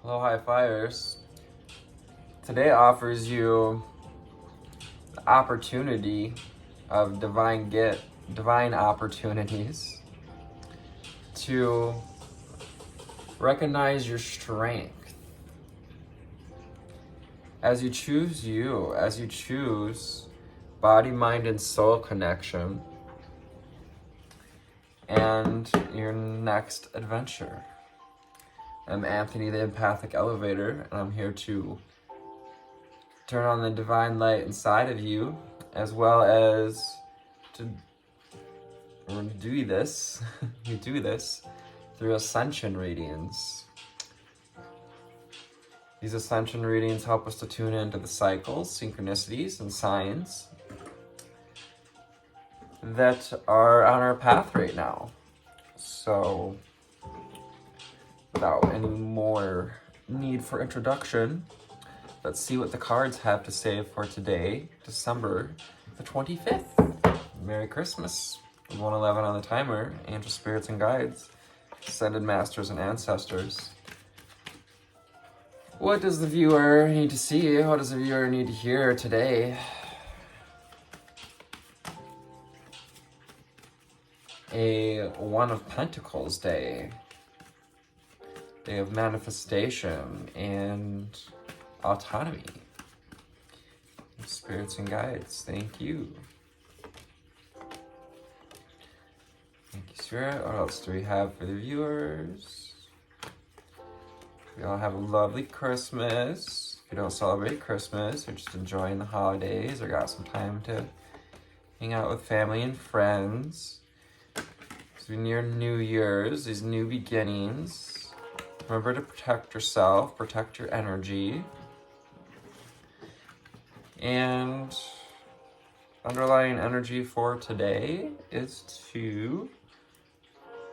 Hello, high flyers. Today offers you the opportunity of divine opportunities to recognize your strength as you choose body, mind, and soul connection and your next adventure. I'm Anthony, the Empathic Elevator, and I'm here to turn on the divine light inside of you, as well as to do this. We do this through ascension readings. These ascension readings help us to tune into the cycles, synchronicities, and signs that are on our path right now. So, without any more need for introduction, let's see what the cards have to say for today, December the 25th. Merry Christmas. 111 on the timer, angel spirits and guides, ascended masters and ancestors. What does the viewer need to see? What does the viewer need to hear today? A One of Pentacles day. Day of manifestation and autonomy. Spirits and guides, thank you. Thank you, Spirit. What else do we have for the viewers? We all have a lovely Christmas. If you don't celebrate Christmas, you're just enjoying the holidays or got some time to hang out with family and friends. As we near New Year's, these new beginnings, remember to protect yourself, protect your energy. And underlying energy for today is to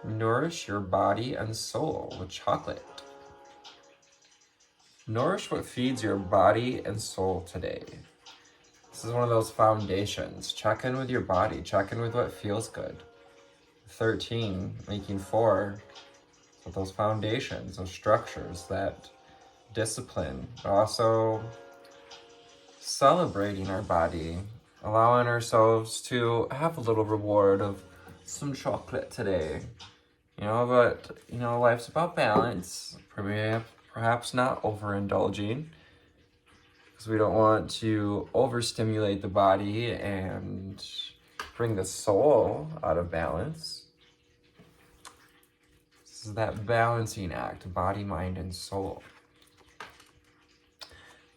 nourish your body and soul with chocolate. Nourish what feeds your body and soul today. This is one of those foundations. Check in with your body. Check in with what feels good. 13, making 4. So those foundations, those structures, that discipline, but also celebrating our body, allowing ourselves to have a little reward of some chocolate today. But life's about balance. Perhaps not overindulging, because we don't want to overstimulate the body and bring the soul out of balance. This is that balancing act, body, mind, and soul.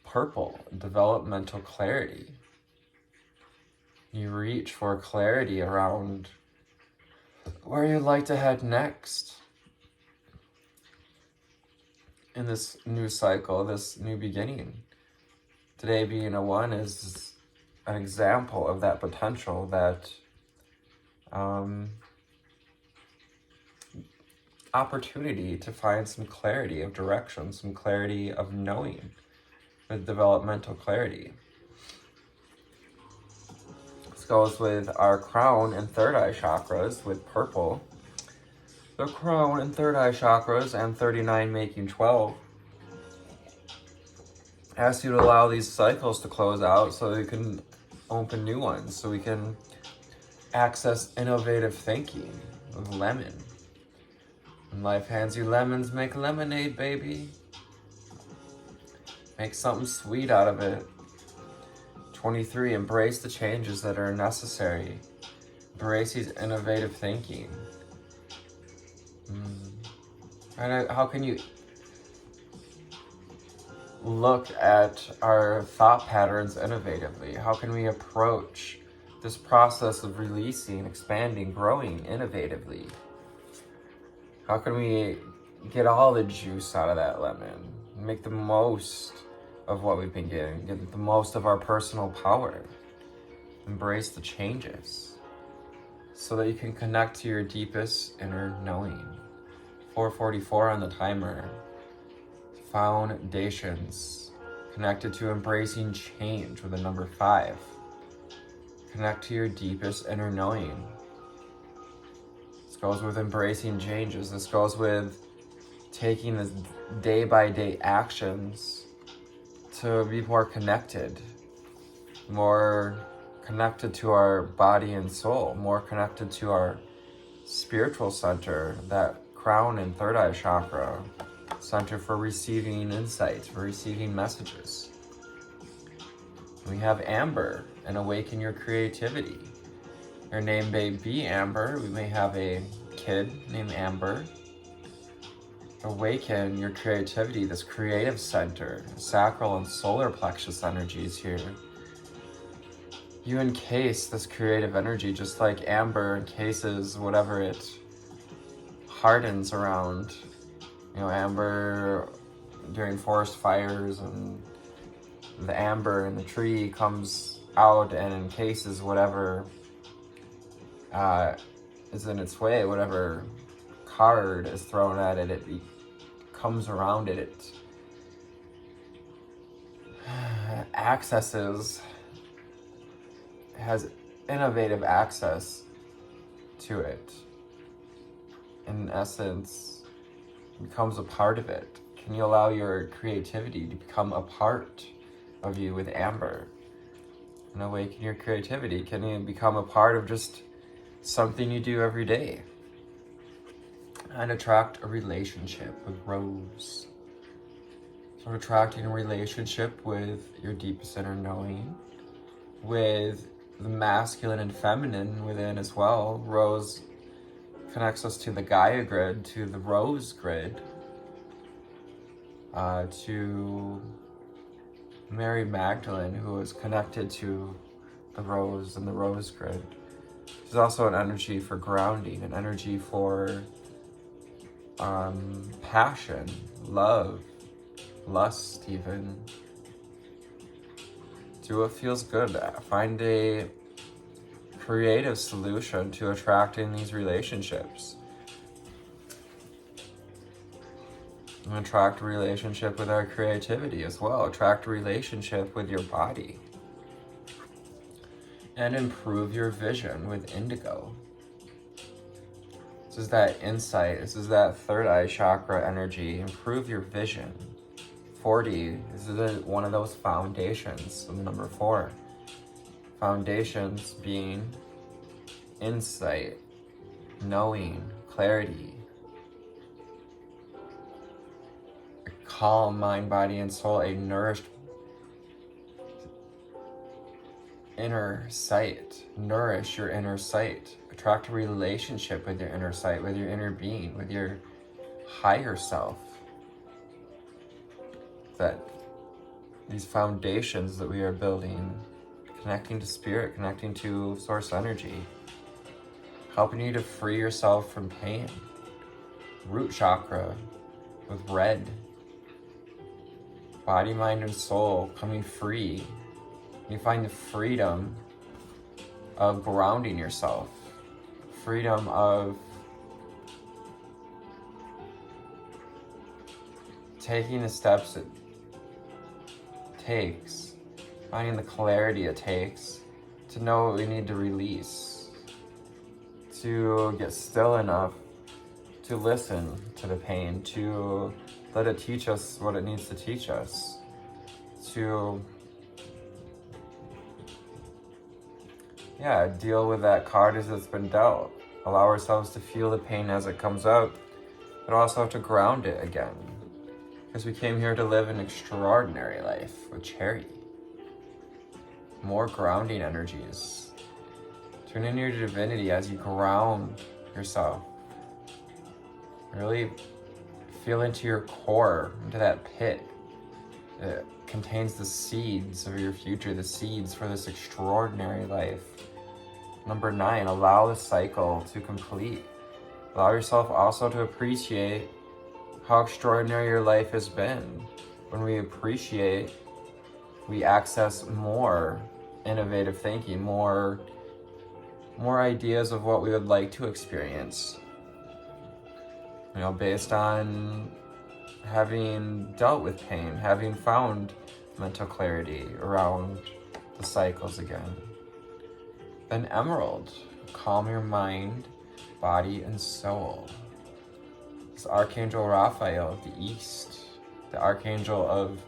Purple, developmental clarity. You reach for clarity around where you'd like to head next in this new cycle, this new beginning. Today being a 1 is an example of that potential, that opportunity to find some clarity of direction, some clarity of knowing, with developmental clarity. This goes with our crown and third eye chakras with purple. The crown and third eye chakras and 39 making 12. Ask you to allow these cycles to close out so you can open new ones, so we can access innovative thinking with lemon. When life hands you lemons, make lemonade, baby. Make something sweet out of it. 23, embrace the changes that are necessary. Embrace these innovative thinking. And how can you look at our thought patterns innovatively? How can we approach this process of releasing, expanding, growing innovatively? How can we get all the juice out of that lemon? Make the most of what we've been getting. Get the most of our personal power. Embrace the changes so that you can connect to your deepest inner knowing. 444 on the timer. Foundations. Connected to embracing change with the number 5. Connect to your deepest inner knowing. This goes with embracing changes. This goes with taking this day-by-day actions to be more connected to our body and soul, more connected to our spiritual center, that crown and third eye chakra, center for receiving insights, for receiving messages. We have Amber, and awaken your creativity. Your name may be Amber. We may have a kid named Amber. Awaken your creativity, this creative center, sacral and solar plexus energies here. You encase this creative energy just like amber encases whatever it hardens around. You know, amber during forest fires, and the amber in the tree comes out and encases whatever is in its way, whatever card is thrown at it, it comes around it, it accesses, has innovative access to it. In essence, becomes a part of it. Can you allow your creativity to become a part of you with Amber? And awaken your creativity. Can you become a part of just something you do every day? And attract a relationship with Rose. So attracting a relationship with your deepest inner knowing, with the masculine and feminine within as well. Rose connects us to the Gaia grid, to the Rose grid, to Mary Magdalene, who is connected to the Rose and the Rose grid. She's also an energy for grounding, an energy for passion, love, lust even. Do what feels good. Find a creative solution to attracting these relationships. And attract a relationship with our creativity as well. Attract a relationship with your body. And improve your vision with indigo. This is that insight. This is that third eye chakra energy. Improve your vision. 40. This is one of those foundations. The number 4. Foundations being insight, knowing, clarity, a calm mind, body, and soul, a nourished inner sight. Nourish your inner sight. Attract a relationship with your inner sight, with your inner being, with your higher self. That these foundations that we are building, connecting to spirit, connecting to source energy, helping you to free yourself from pain. Root chakra with red. Body, mind, and soul coming free. You find the freedom of grounding yourself. Freedom of taking the steps it takes, finding the clarity it takes to know what we need to release, to get still enough to listen to the pain, to let it teach us what it needs to teach us, to deal with that card as it's been dealt. Allow ourselves to feel the pain as it comes out, but also have to ground it again. Because we came here to live an extraordinary life with charity. More grounding energies. Tune in your divinity as you ground yourself. Really feel into your core, into that pit that contains the seeds of your future, the seeds for this extraordinary life. Number 9, allow the cycle to complete. Allow yourself also to appreciate how extraordinary your life has been. When we appreciate, we access more innovative thinking, more ideas of what we would like to experience. You know, based on having dealt with pain, having found mental clarity around the cycles again. Then Emerald, calm your mind, body, and soul. This Archangel Raphael of the East, the Archangel of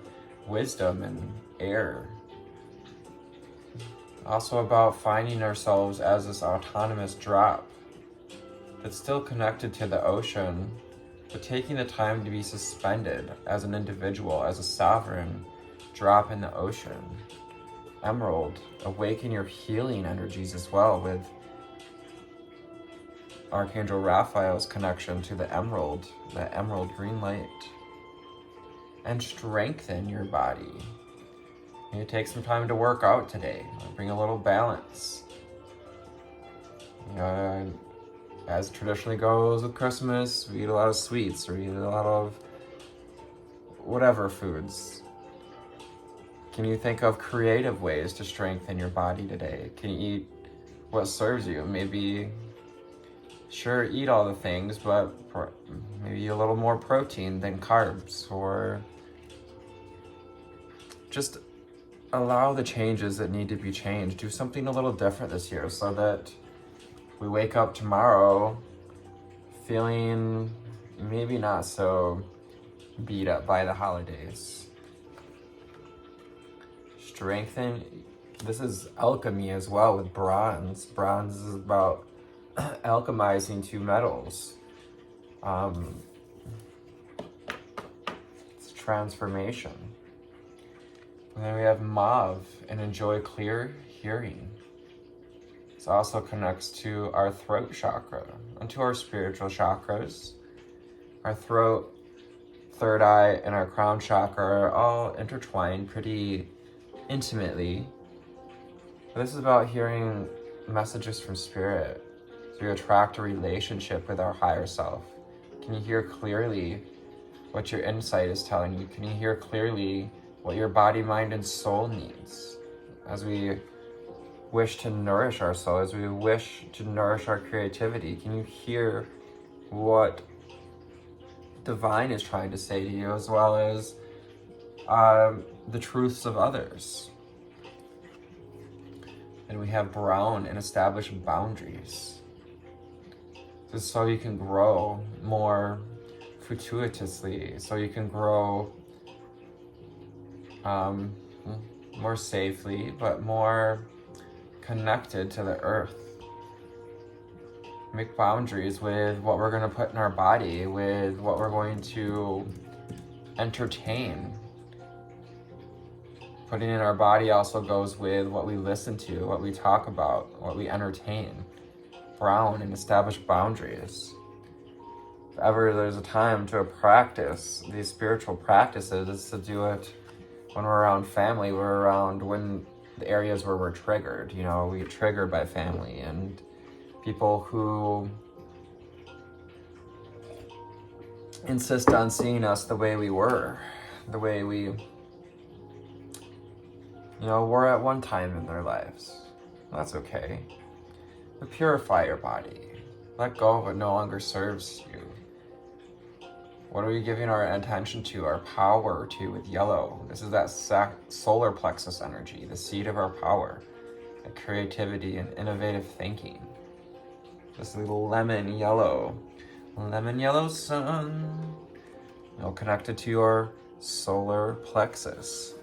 wisdom and air. Also about finding ourselves as this autonomous drop that's still connected to the ocean, but taking the time to be suspended as an individual, as a sovereign drop in the ocean. Emerald, awaken your healing energies as well with Archangel Raphael's connection to the emerald green light. And strengthen your body. You take some time to work out today. Bring a little balance. As traditionally goes with Christmas, we eat a lot of sweets, or we eat a lot of whatever foods. Can you think of creative ways to strengthen your body today? Can you eat what serves you? Maybe, sure, eat all the things, but maybe a little more protein than carbs, or just allow the changes that need to be changed. Do something a little different this year so that we wake up tomorrow feeling maybe not so beat up by the holidays. Strengthen. This is alchemy as well with bronze. Bronze is about alchemizing two metals. It's transformation. And then we have mauve and enjoy clear hearing. This also connects to our throat chakra and to our spiritual chakras. Our throat, third eye, and our crown chakra are all intertwined pretty intimately. But this is about hearing messages from spirit. So you attract a relationship with our higher self. Can you hear clearly what your insight is telling you? Can you hear clearly what your body, mind, and soul needs as we wish to nourish our soul, as we wish to nourish our creativity? Can you hear what divine is trying to say to you, as well as the truths of others? And we have brown and establish boundaries. Just so you can grow more fortuitously, so you can grow more safely, but more connected to the earth. Make boundaries with what we're going to put in our body, with what we're going to entertain. Putting in our body also goes with what we listen to, what we talk about, what we entertain. Brown and establish boundaries. If ever there's a time to practice these spiritual practices, it's to do it when we're around family, we're around when the areas where we're triggered. You know, we get triggered by family and people who insist on seeing us the way we were, the way we, were at one time in their lives. That's okay. But purify your body. Let go of what no longer serves you. What are we giving our attention to, our power to with yellow? This is that solar plexus energy, the seed of our power, the creativity and innovative thinking. This little lemon yellow sun, connected to your solar plexus,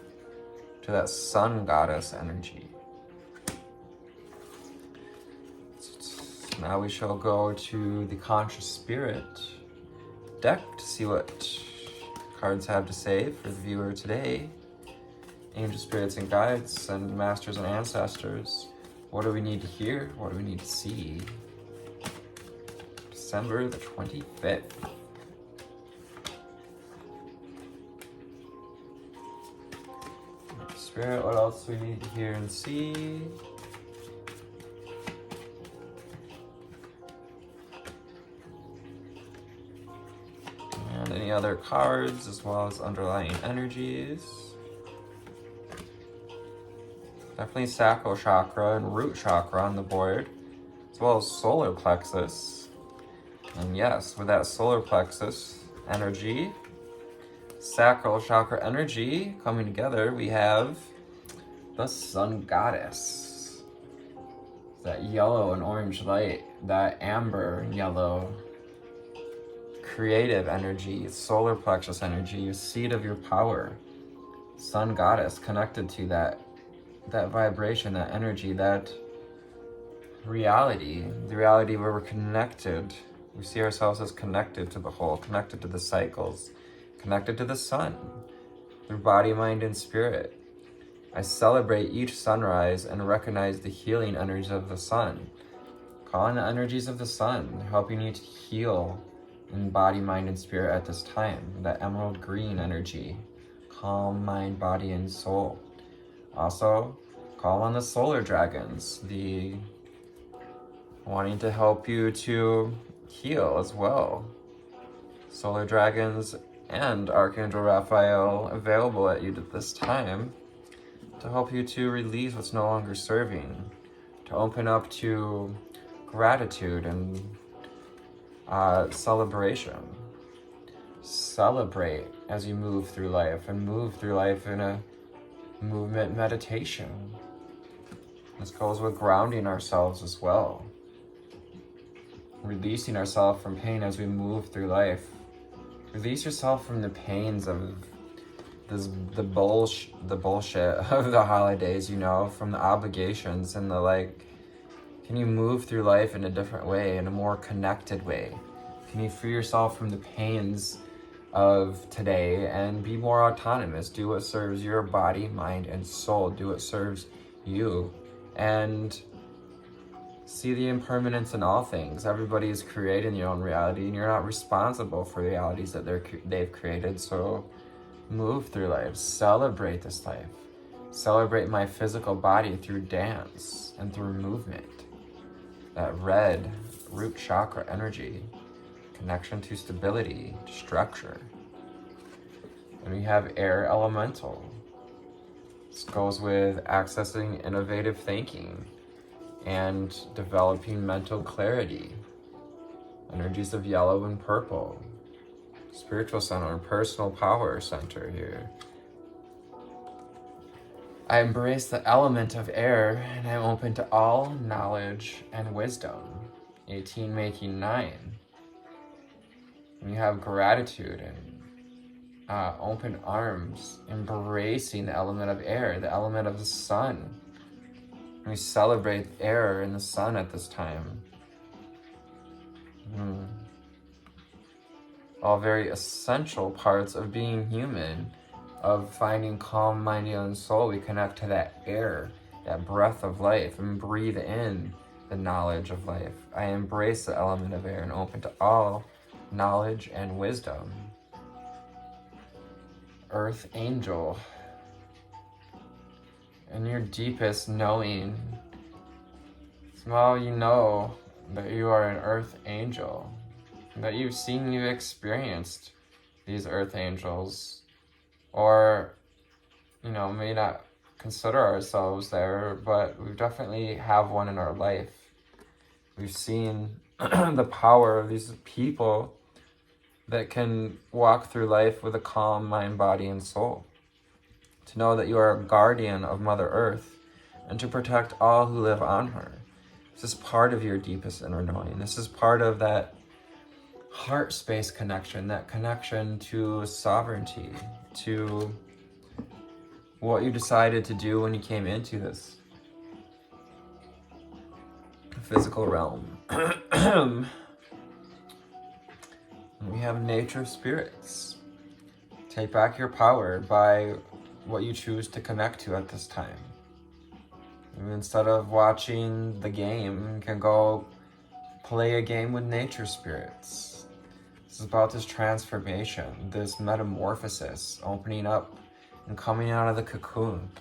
to that sun goddess energy. So now we shall go to the conscious spirit deck to see what cards have to say for the viewer today. Angel spirits and guides and masters and ancestors. What do we need to hear? What do we need to see? December the 25th. Spirit, what else do we need to hear and see? And any other cards, as well as underlying energies. Definitely sacral chakra and root chakra on the board, as well as solar plexus. And yes, with that solar plexus energy, sacral chakra energy coming together, we have the sun goddess. That yellow and orange light, that amber and yellow, creative energy, solar plexus energy, your seat of your power, sun goddess, connected to that vibration, that energy, that reality, the reality where we're connected. We see ourselves as connected to the whole, connected to the cycles, connected to the sun, through body, mind, and spirit. I celebrate each sunrise and recognize the healing energies of the sun. Call on the energies of the sun, helping you to heal in body, mind, and spirit at this time. That emerald green energy, calm mind, body, and soul. Also, call on the solar dragons, the wanting to help you to heal as well. Solar dragons and Archangel Raphael available at you at this time to help you to release what's no longer serving, to open up to gratitude and celebration. Celebrate as you move through life, and move through life in a movement meditation. This goes with grounding ourselves as well. Releasing ourselves from pain as we move through life. Release yourself from the pains of the bullshit of the holidays, you know, from the obligations and the like. Can you move through life in a different way, in a more connected way? Can you free yourself from the pains of today and be more autonomous? Do what serves your body, mind, and soul. Do what serves you. And see the impermanence in all things. Everybody is creating your own reality, and you're not responsible for the realities that they've created. So move through life. Celebrate this life. Celebrate my physical body through dance and through movement. That red root chakra energy, connection to stability, to structure. And we have air elemental. This goes with accessing innovative thinking and developing mental clarity. Energies of yellow and purple. Spiritual center, personal power center here. I embrace the element of air, and I'm open to all knowledge and wisdom. 18 making 9. And you have gratitude and open arms, embracing the element of air, the element of the sun. We celebrate air and the sun at this time. All very essential parts of being human, of finding calm mind and soul. We connect to that air, that breath of life, and breathe in the knowledge of life. I embrace the element of air and open to all knowledge and wisdom. Earth angel. In your deepest knowing, somehow you know that you are an earth angel, that you've experienced these earth angels, or, you know, may not consider ourselves there, but we definitely have one in our life. We've seen the power of these people that can walk through life with a calm mind, body, and soul. To know that you are a guardian of Mother Earth and to protect all who live on her. This is part of your deepest inner knowing. This is part of that heart space connection, that connection to sovereignty, to what you decided to do when you came into this physical realm. We have nature spirits. Take back your power by what you choose to connect to at this time. Instead of watching the game, you can go play a game with nature spirits. This is about this transformation, this metamorphosis, opening up and coming out of the cocoon.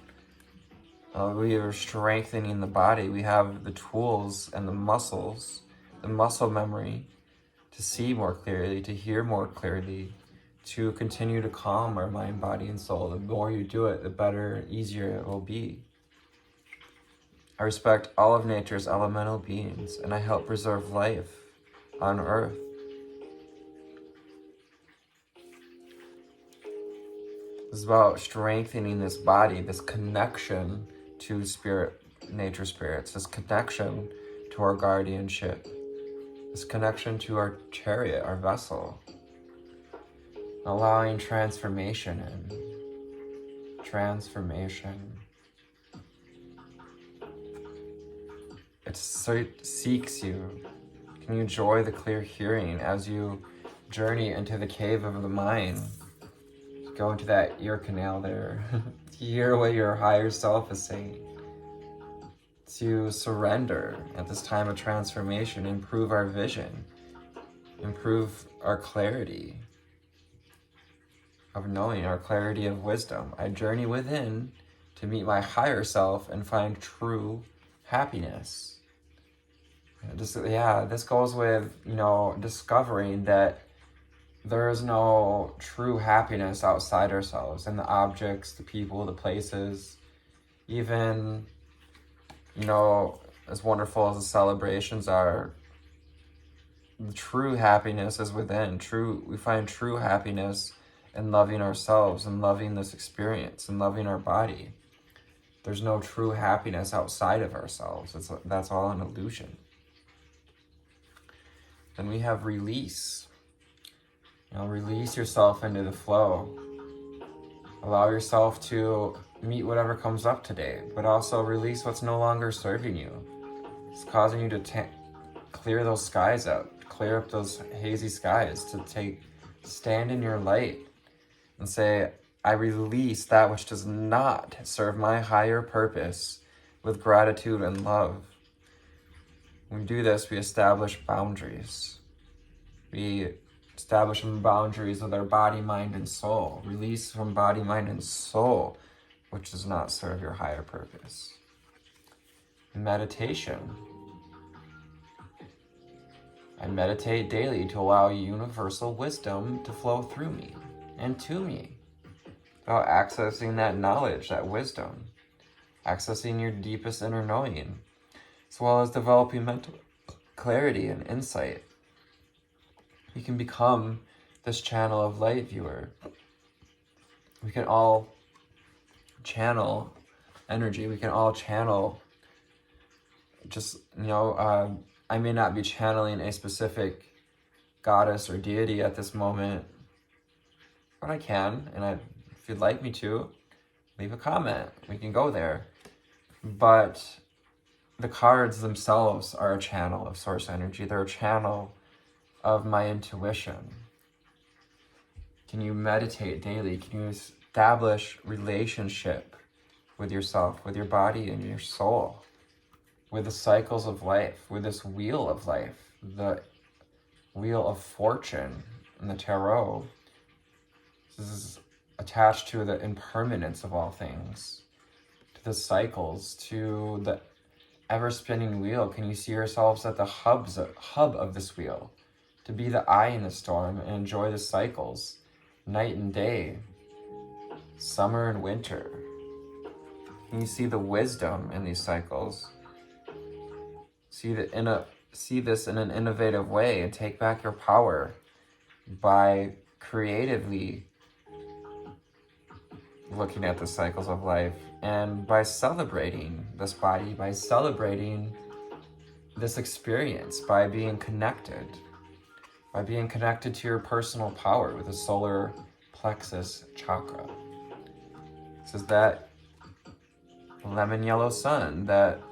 We are strengthening the body. We have the tools and the muscles, the muscle memory to see more clearly, to hear more clearly, to continue to calm our mind, body, and soul. The more you do it, the better and easier it will be. I respect all of nature's elemental beings, and I help preserve life on Earth. This is about strengthening this body, this connection to spirit, nature spirits, this connection to our guardianship, this connection to our chariot, our vessel, allowing transformation in. Transformation. It seeks you. Can you enjoy the clear hearing as you journey into the cave of the mind? Go into that ear canal there. To hear what your higher self is saying. To surrender at this time of transformation, improve our vision, improve our clarity of knowing, our clarity of wisdom. I journey within to meet my higher self and find true happiness. This goes with, discovering that there is no true happiness outside ourselves, and the objects, the people, the places, even, as wonderful as the celebrations are, the true happiness is within. We find true happiness in loving ourselves and loving this experience and loving our body. There's no true happiness outside of ourselves. That's all an illusion. Then we have release. Release yourself into the flow. Allow yourself to meet whatever comes up today, but also release what's no longer serving you. It's causing you to clear those skies out, clear up those hazy skies, to stand in your light and say, I release that which does not serve my higher purpose with gratitude and love. When we do this, we establish boundaries. We establish boundaries with our body, mind, and soul. Release from body, mind, and soul, which does not serve your higher purpose. Meditation. I meditate daily to allow universal wisdom to flow through me and to me. About accessing that knowledge, that wisdom. Accessing your deepest inner knowing, as well as developing mental clarity and insight. We can become this channel of light viewer. We can all channel energy. We can all channel I may not be channeling a specific goddess or deity at this moment, but I can, and if you'd like me to, leave a comment. We can go there. But the cards themselves are a channel of source energy. They're a channel of my intuition. Can you meditate daily? Can you establish relationship with yourself, with your body and your soul, with the cycles of life, with this wheel of life, the wheel of fortune in the tarot? This is attached to the impermanence of all things, to the cycles, to the ever-spinning wheel. Can you see yourselves at the hub of this wheel? To be the eye in the storm and enjoy the cycles, night and day, summer and winter. Can you see the wisdom in these cycles? See this in an innovative way and take back your power by creatively looking at the cycles of life, and by celebrating this body, by celebrating this experience, by being connected to your personal power with the solar plexus chakra. This is that lemon yellow sun, if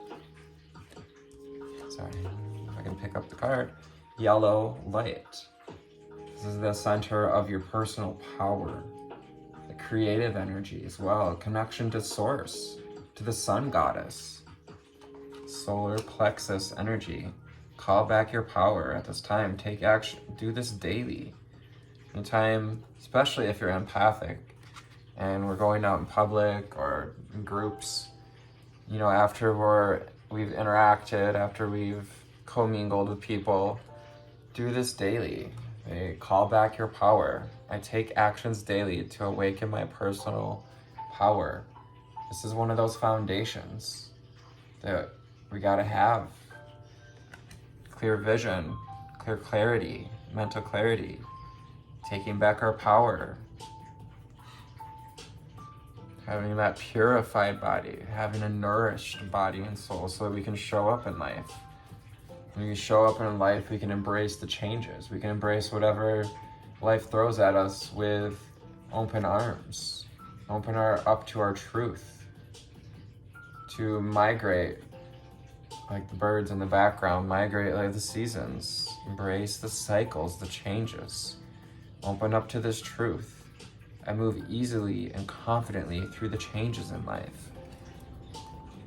I can pick up the card, yellow light. This is the center of your personal power, the creative energy as well, connection to source, to the sun goddess, solar plexus energy. Call back your power at this time. Take action. Do this daily. Anytime, especially if you're empathic and we're going out in public or in groups, after we've interacted, after we've commingled with people, do this daily. Call back your power. I take actions daily to awaken my personal power. This is one of those foundations that we gotta have. Clear vision, clear clarity, mental clarity, taking back our power, having that purified body, having a nourished body and soul so that we can show up in life. When we show up in life, we can embrace the changes. We can embrace whatever life throws at us with open arms, up to our truth, to migrate like the birds in the background, migrate like the seasons, embrace the cycles, the changes, open up to this truth, and move easily and confidently through the changes in life.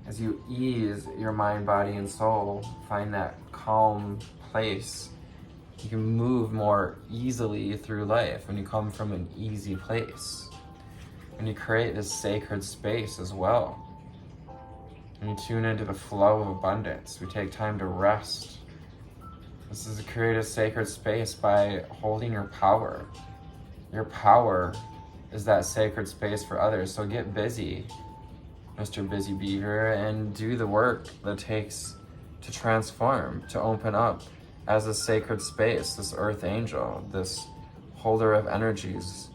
As you ease your mind, body, and soul, find that calm place, you can move more easily through life when you come from an easy place. When you create this sacred space as well. When you tune into the flow of abundance, we take time to rest. This is to create a sacred space by holding your power. Your power is that sacred space for others. So get busy, Mr. Busy Beaver, and do the work that takes to transform, to open up as a sacred space, this earth angel, this holder of energies,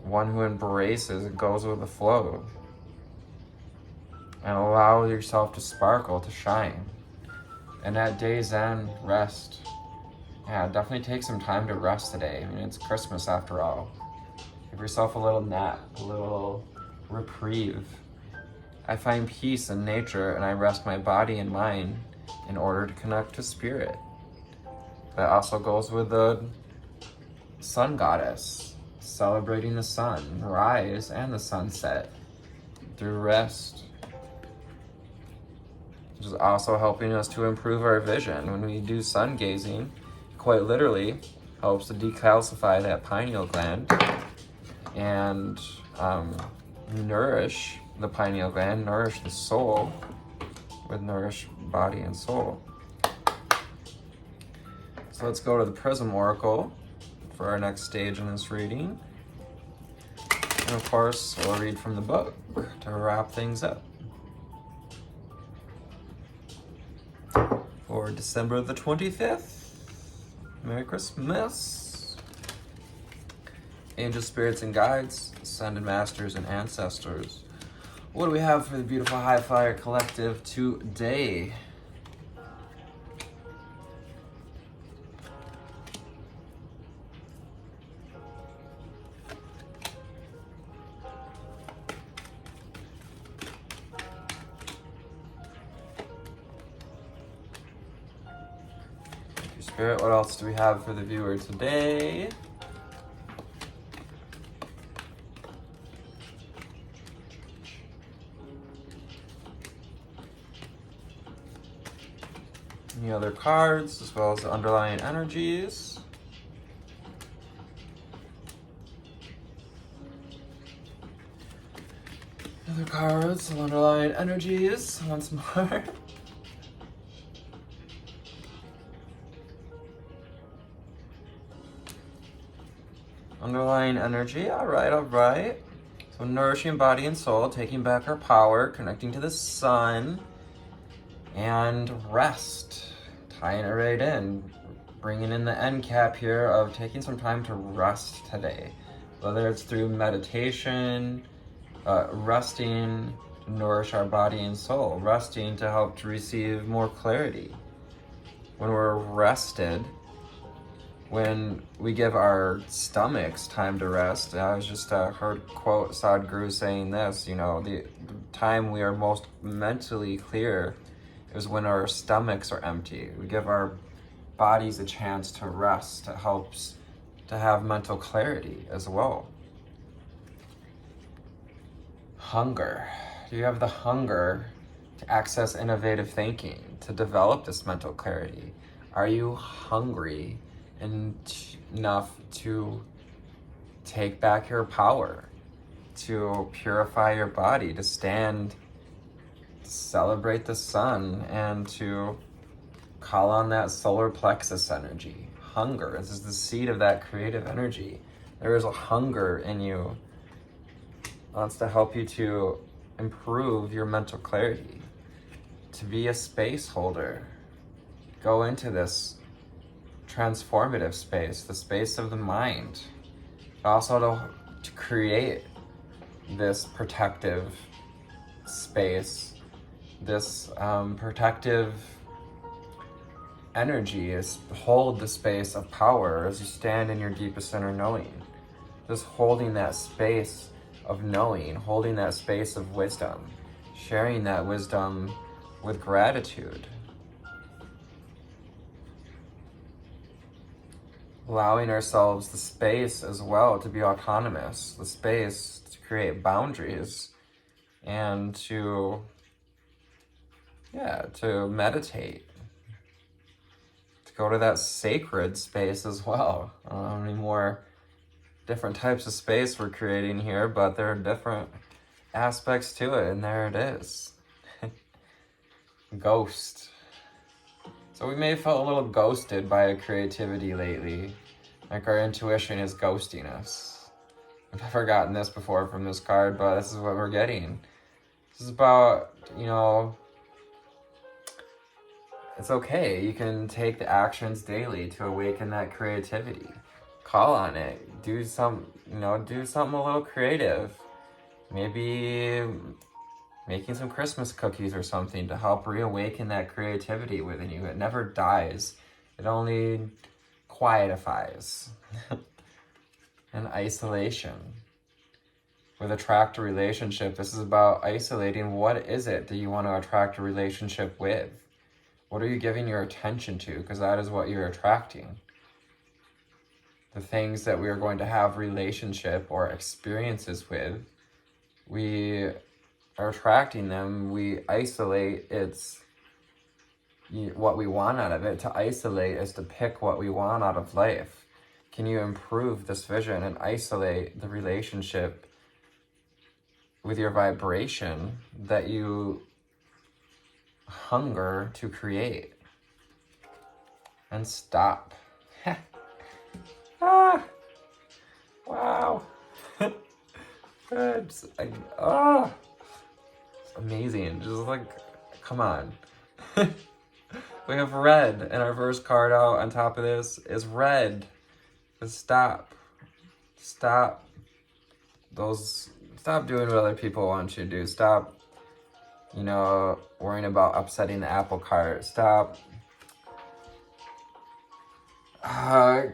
one who embraces and goes with the flow. And allow yourself to sparkle, to shine. And at day's end, rest. Yeah, definitely take some time to rest today. I mean, it's Christmas after all. Give yourself a little nap, a little reprieve. I find peace in nature and I rest my body and mind in order to connect to spirit. That also goes with the sun goddess, celebrating the sunrise and the sunset through rest. Which is also helping us to improve our vision. When we do sun gazing, quite literally helps to decalcify that pineal gland and nourish the pineal gland, nourish the soul with nourish body and soul. So let's go to the Prism Oracle for our next stage in this reading. And of course, we'll read from the book to wrap things up. For December the 25th, Merry Christmas. Angels, spirits, and guides, ascended masters, and ancestors. What do we have for the beautiful High Flyer Collective today? Spirit, what else do we have for the viewer today? Any other cards, as well as the underlying energies? Other cards, the underlying energies, once more. Underlying energy, all right. So nourishing body and soul, taking back our power, connecting to the sun, and rest. Tying it right in, bringing in the end cap here of taking some time to rest today. Whether it's through meditation, resting to nourish our body and soul, resting to help to receive more clarity. When we're rested, when we give our stomachs time to rest, I was just heard quote Sadhguru saying this, the time we are most mentally clear is when our stomachs are empty. We give our bodies a chance to rest. It helps to have mental clarity as well. Hunger. Do you have the hunger to access innovative thinking, to develop this mental clarity? Are you hungry enough to take back your power, to purify your body, to stand, to celebrate the sun, and to call on that solar plexus energy? Hunger, this is the seed of that creative energy. There is a hunger in you. It wants to help you to improve your mental clarity, to be a space holder. Go into this transformative space, the space of the mind. Also to create this protective space, this protective energy is hold the space of power as you stand in your deepest inner knowing. Just holding that space of knowing, holding that space of wisdom, sharing that wisdom with gratitude. Allowing ourselves the space as well to be autonomous, the space to create boundaries and to meditate, to go to that sacred space as well. I don't know how many more different types of space we're creating here, but there are different aspects to it, and there it is. Ghost. So we may have felt a little ghosted by our creativity lately, like our intuition is ghosting us. I've never gotten this before from this card, but this is what we're getting. This is about, it's okay. You can take the actions daily to awaken that creativity. Call on it. Do something a little creative. Maybe making some Christmas cookies or something to help reawaken that creativity within you. It never dies. It only quietifies. And isolation. With attract a relationship, this is about isolating. What is it that you want to attract a relationship with? What are you giving your attention to? Because that is what you're attracting. The things that we are going to have relationship or experiences with, we are attracting them. We isolate. It's what we want out of it. To isolate is to pick what we want out of life. Can you improve this vision and isolate the relationship with your vibration that you hunger to create? And stop. Wow. It's amazing. Just like, come on. We have red, and our first card out on top of this is red. Just stop. Stop doing what other people want you to do. Stop, worrying about upsetting the apple cart. Stop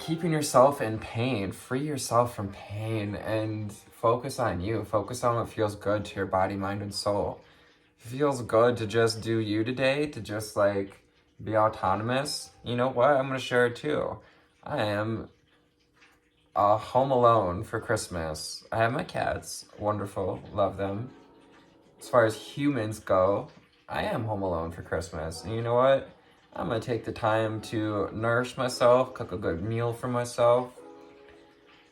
keeping yourself in pain. Free yourself from pain and focus on you. Focus on what feels good to your body, mind, and soul. If it feels good to just do you today, to just be autonomous, you know what? I'm going to share it too. I am home alone for Christmas. I have my cats. Wonderful. Love them. As far as humans go, I am home alone for Christmas. And you know what? I'm going to take the time to nourish myself, cook a good meal for myself,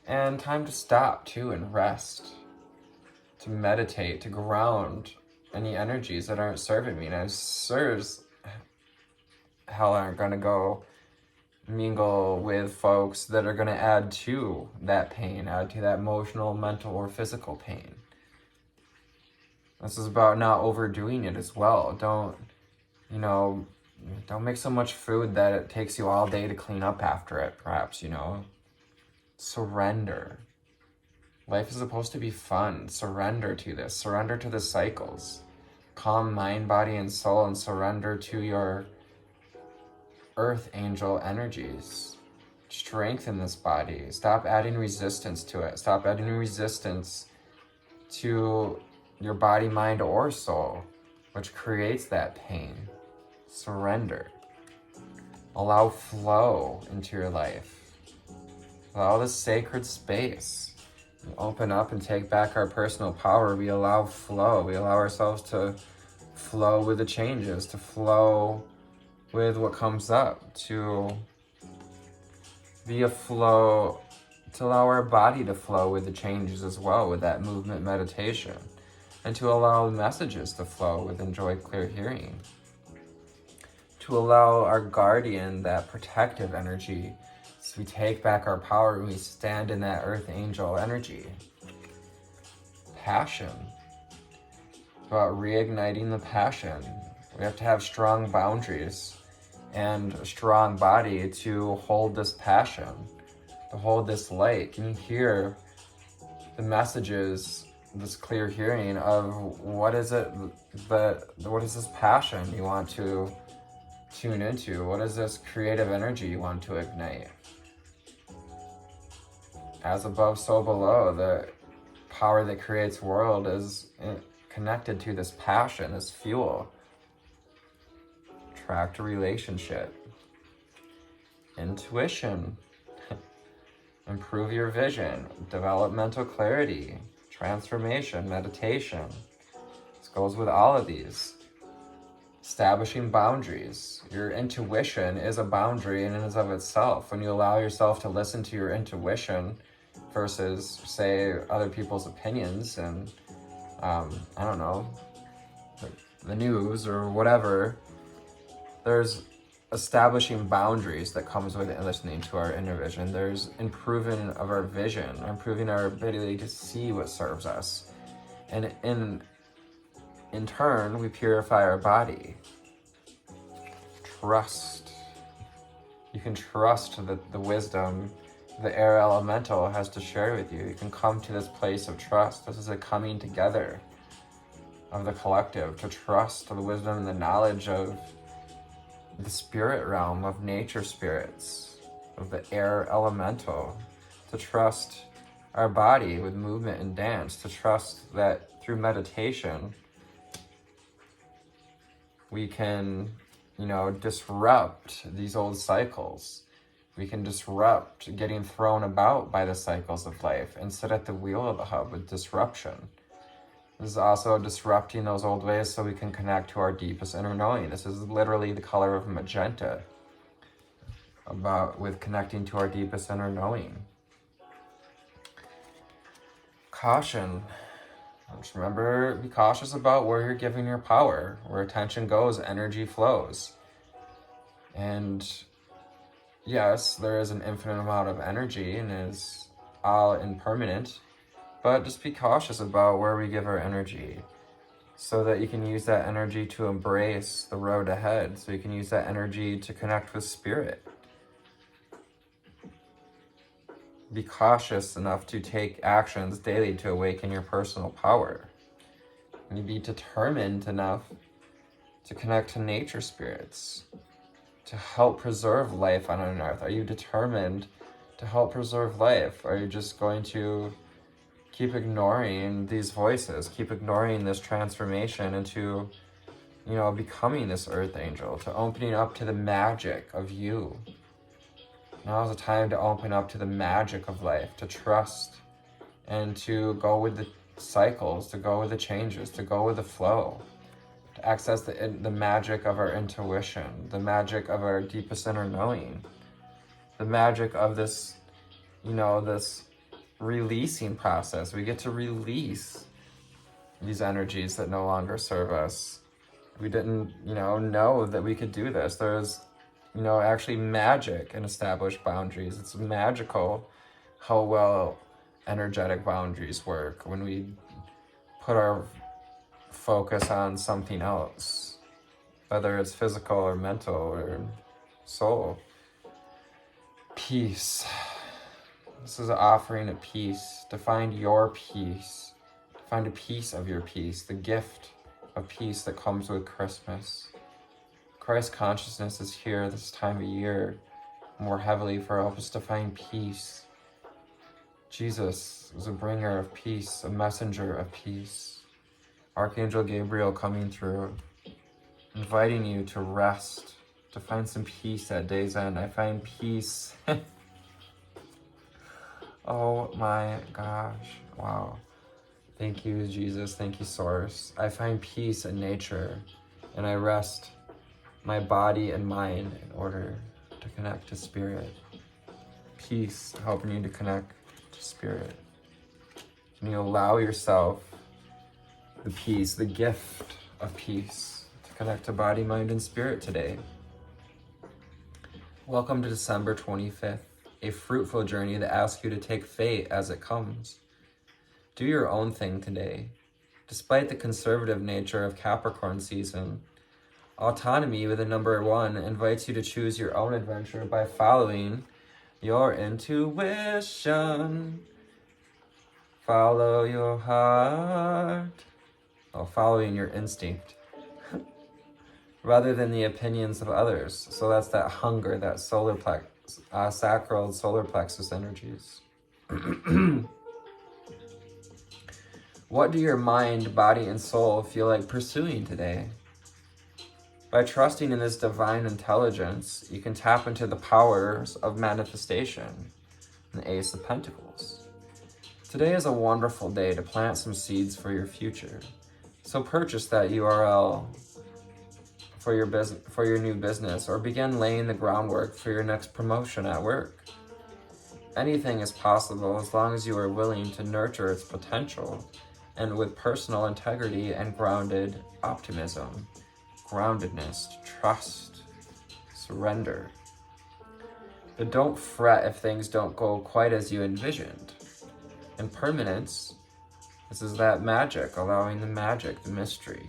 and time to stop too and rest, to meditate, to ground any energies that aren't serving me. And I sure as hell aren't going to go mingle with folks that are going to add to that pain, add to that emotional, mental, or physical pain. This is about not overdoing it as well. Don't make so much food that it takes you all day to clean up after it, perhaps, Surrender. Life is supposed to be fun. Surrender to this. Surrender to the cycles. Calm mind, body, and soul, and surrender to your earth angel energies. Strengthen this body. Stop adding resistance to it. Stop adding resistance to your body, mind, or soul, which creates that pain. Surrender. Allow flow into your life. Allow this sacred space. We open up and take back our personal power. We allow flow. We allow ourselves to flow with the changes, to flow with what comes up, to be a flow, to allow our body to flow with the changes as well, with that movement meditation, and to allow the messages to flow with enjoy clear hearing, to allow our guardian, that protective energy, so we take back our power and we stand in that earth angel energy. Passion. About reigniting the passion. We have to have strong boundaries and a strong body to hold this passion, to hold this light. Can you hear the messages, this clear hearing of what is this passion you want to tune into? What is this creative energy you want to ignite? As above, so below. The power that creates world is connected to this passion, this fuel. Attract a relationship. Intuition. Improve your vision. Developmental clarity. Transformation. Meditation. This goes with all of these. Establishing boundaries. Your intuition is a boundary in and of itself. When you allow yourself to listen to your intuition versus, say, other people's opinions and, I don't know, the news or whatever, there's establishing boundaries that comes with listening to our inner vision. There's improving of our vision, improving our ability to see what serves us. And in turn, we purify our body. Trust. You can trust the wisdom the air elemental has to share with you. You can come to this place of trust. This is a coming together of the collective to trust the wisdom and the knowledge of the spirit realm, of nature spirits, of the air elemental, to trust our body with movement and dance, to trust that through meditation, we can, disrupt these old cycles. We can disrupt getting thrown about by the cycles of life and sit at the wheel of the hub with disruption. This is also disrupting those old ways so we can connect to our deepest inner knowing. This is literally the color of magenta, with connecting to our deepest inner knowing. Caution. Just remember, be cautious about where you're giving your power. Where attention goes, energy flows. And yes, there is an infinite amount of energy and is all impermanent, but just be cautious about where we give our energy so that you can use that energy to embrace the road ahead, so you can use that energy to connect with spirit. Be cautious enough to take actions daily to awaken your personal power. And be determined enough to connect to nature spirits, to help preserve life on an earth. Are you determined to help preserve life? Are you just going to keep ignoring these voices, keep ignoring this transformation into, becoming this earth angel, to opening up to the magic of you? Now is the time to open up to the magic of life, to trust and to go with the cycles, to go with the changes, to go with the flow, to access the magic of our intuition, the magic of our deepest inner knowing, the magic of this, this releasing process. We get to release these energies that no longer serve us. We didn't, know that we could do this. There's actually magic in established boundaries. It's magical how well energetic boundaries work when we put our focus on something else, whether it's physical or mental or soul. Peace. This is an offering of peace. To find your peace. To find a piece of your peace. The gift of peace that comes with Christmas. Christ consciousness is here this time of year more heavily for help us to find peace. Jesus is a bringer of peace, a messenger of peace. Archangel Gabriel coming through, inviting you to rest, to find some peace at day's end. I find peace. Oh my gosh, wow. Thank you, Jesus. Thank you, Source. I find peace in nature, and I rest my body and mind in order to connect to spirit. Peace, helping you to connect to spirit. Can you allow yourself the peace, the gift of peace, to connect to body, mind, and spirit today? Welcome to December 25th, a fruitful journey that asks you to take fate as it comes. Do your own thing today. Despite the conservative nature of Capricorn season, autonomy with a number 1 invites you to choose your own adventure by following your intuition. Follow your heart. Following your instinct. rather than the opinions of others. So that's that hunger, that sacral solar plexus energies. What do your mind, body, and soul feel like pursuing today? By trusting in this divine intelligence, you can tap into the powers of manifestation, the Ace of Pentacles. Today is a wonderful day to plant some seeds for your future. So purchase that URL for your new business, or begin laying the groundwork for your next promotion at work. Anything is possible as long as you are willing to nurture its potential, and with personal integrity and grounded optimism, groundedness, trust, surrender. But don't fret if things don't go quite as you envisioned. Impermanence, this is that magic, allowing the magic, the mystery.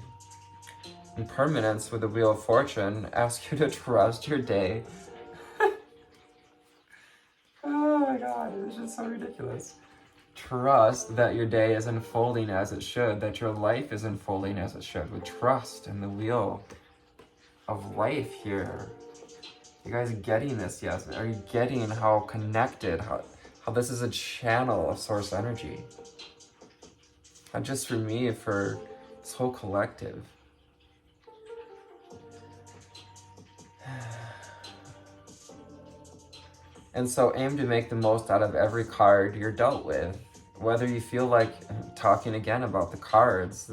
Impermanence with the Wheel of Fortune asks you to trust your day. Oh my God, it's just so ridiculous. Trust that your day is unfolding as it should, that your life is unfolding as it should, with trust in the wheel of life here. You guys getting this? Yes. Are you getting how connected, how this is a channel of source energy? Not just for me, for this whole collective. And so aim to make the most out of every card you're dealt with. Whether you feel like talking again about the cards,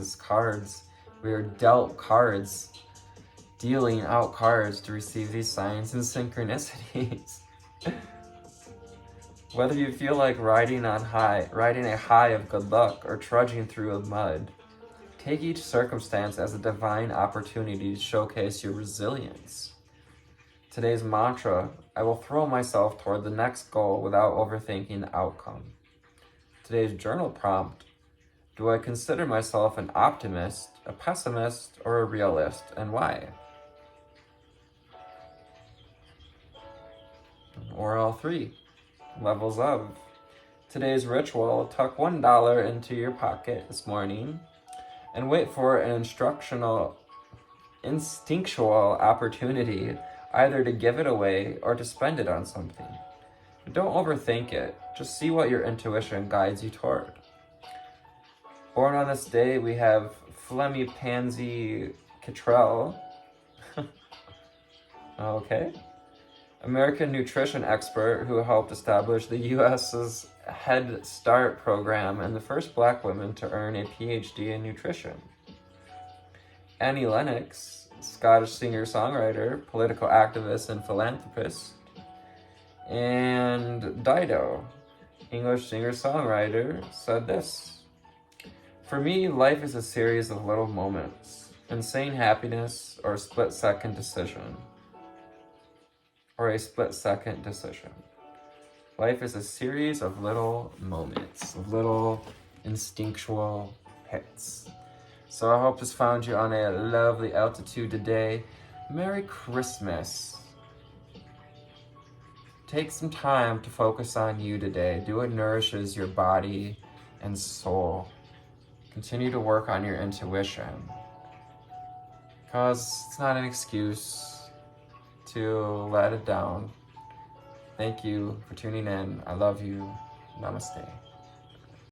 we are dealt cards, dealing out cards to receive these signs and synchronicities. Whether you feel like riding a high of good luck, or trudging through a mud, take each circumstance as a divine opportunity to showcase your resilience. Today's mantra: I will throw myself toward the next goal without overthinking the outcome. Today's journal prompt: do I consider myself an optimist, a pessimist, or a realist, and why? Or all three. Levels of. Today's ritual: tuck $1 into your pocket this morning and wait for an instinctual opportunity, either to give it away or to spend it on something. But don't overthink it. Just see what your intuition guides you toward. Born on this day, we have Flemmy Pansy Kittrell. Okay. American nutrition expert who helped establish the U.S.'s Head Start program and the first Black woman to earn a PhD in nutrition. Annie Lennox, Scottish singer-songwriter, political activist, and philanthropist. And Dido, English singer-songwriter, said this: for me, life is a series of little moments, insane happiness, or a split-second decision. Life is a series of little moments, of little instinctual hits. So I hope this found you on a lovely altitude today. Merry Christmas. Take some time to focus on you today. Do what nourishes your body and soul. Continue to work on your intuition, because it's not an excuse to let it down. Thank you for tuning in. I love you. Namaste.